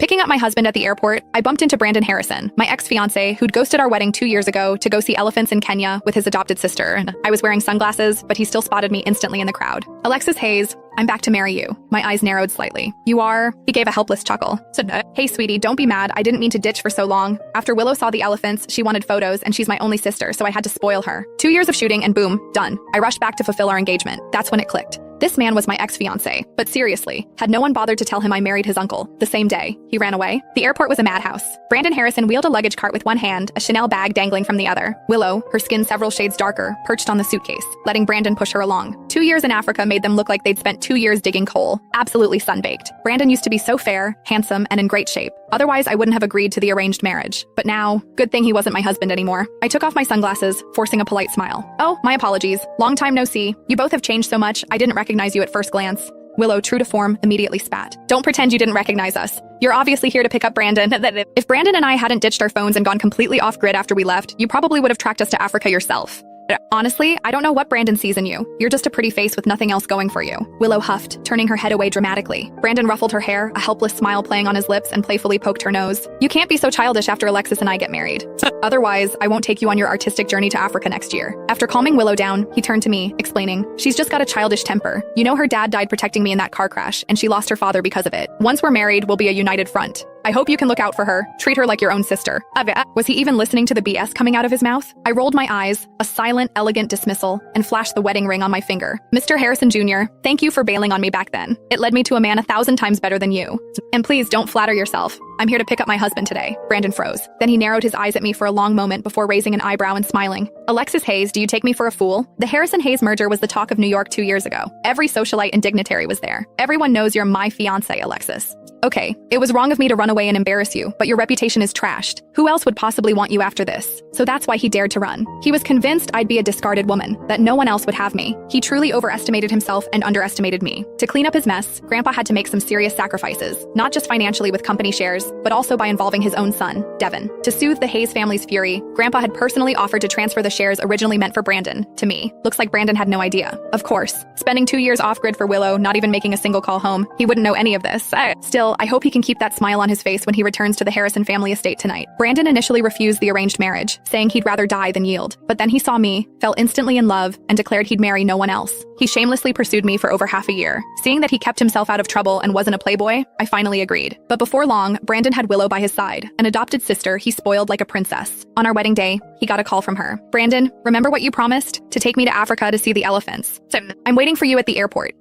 Picking up my husband at the airport, I bumped into Brandon Harrison, my ex-fiancé who'd ghosted our wedding 2 years ago to go see elephants in Kenya with his adopted sister. And I was wearing sunglasses, but he still spotted me instantly in the crowd. Alexis Hayes, I'm back to marry you. My eyes narrowed slightly. You are? He gave a helpless chuckle. Said, hey, sweetie, don't be mad. I didn't mean to ditch for so long. After Willow saw the elephants, she wanted photos, and she's my only sister, so I had to spoil her. 2 years of shooting, and boom, done. I rushed back to fulfill our engagement. That's when it clicked. This man was my ex-fiancé, but seriously, had no one bothered to tell him I married his uncle the same day he ran away? The airport was a madhouse. Brandon Harrison wheeled a luggage cart with one hand, a Chanel bag dangling from the other. Willow, her skin several shades darker, perched on the suitcase, letting Brandon push her along. 2 years in Africa made them look like they'd spent 2 years digging coal, absolutely sunbaked. Brandon used to be so fair, handsome, and in great shape. Otherwise, I wouldn't have agreed to the arranged marriage. But now, good thing he wasn't my husband anymore. I took off my sunglasses, forcing a polite smile. Oh, my apologies. Long time no see. You both have changed so much, I didn't recognize you at first glance. Willow, true to form, immediately spat. Don't pretend you didn't recognize us. You're obviously here to pick up Brandon. If Brandon and I hadn't ditched our phones and gone completely off-grid after we left, you probably would have tracked us to Africa yourself. Honestly, I don't know what Brandon sees in you. You're just a pretty face with nothing else going for you. Willow huffed, turning her head away dramatically. Brandon ruffled her hair, a helpless smile playing on his lips, and playfully poked her nose. You can't be so childish after Alexis and I get married. Otherwise, I won't take you on your artistic journey to Africa next year. After calming Willow down, he turned to me, explaining, she's just got a childish temper. You know her dad died protecting me in that car crash, and she lost her father because of it. Once we're married, we'll be a united front. I hope you can look out for her. Treat her like your own sister. Was he even listening to the BS coming out of his mouth? I rolled my eyes, a silent, elegant dismissal, and flashed the wedding ring on my finger. Mr. Harrison Jr., thank you for bailing on me back then. It led me to a man 1,000 times better than you. And please don't flatter yourself. I'm here to pick up my husband today. Brandon froze. Then he narrowed his eyes at me for a long moment before raising an eyebrow and smiling. Alexis Hayes, do you take me for a fool? The Harrison-Hayes merger was the talk of New York 2 years ago. Every socialite and dignitary was there. Everyone knows you're my fiancé, Alexis. Okay, it was wrong of me to run away and embarrass you, but your reputation is trashed. Who else would possibly want you after this? So that's why he dared to run. He was convinced I'd be a discarded woman, that no one else would have me. He truly overestimated himself and underestimated me. To clean up his mess, Grandpa had to make some serious sacrifices, not just financially with company shares, but also by involving his own son, Devin. To soothe the Hayes family's fury, Grandpa had personally offered to transfer the shares originally meant for Brandon to me. Looks like Brandon had no idea. Of course, spending 2 years off-grid for Willow, not even making a single call home, he wouldn't know any of this. Still, I hope he can keep that smile on his face when he returns to the Harrison family estate tonight. Brandon initially refused the arranged marriage, saying he'd rather die than yield. But then he saw me, fell instantly in love, and declared he'd marry no one else. He shamelessly pursued me for over half a year. Seeing that he kept himself out of trouble and wasn't a playboy, I finally agreed. But before long, Brandon had Willow by his side, an adopted sister he spoiled like a princess. On our wedding day, he got a call from her. Brandon, remember what you promised? To take me to Africa to see the elephants. So I'm waiting for you at the airport.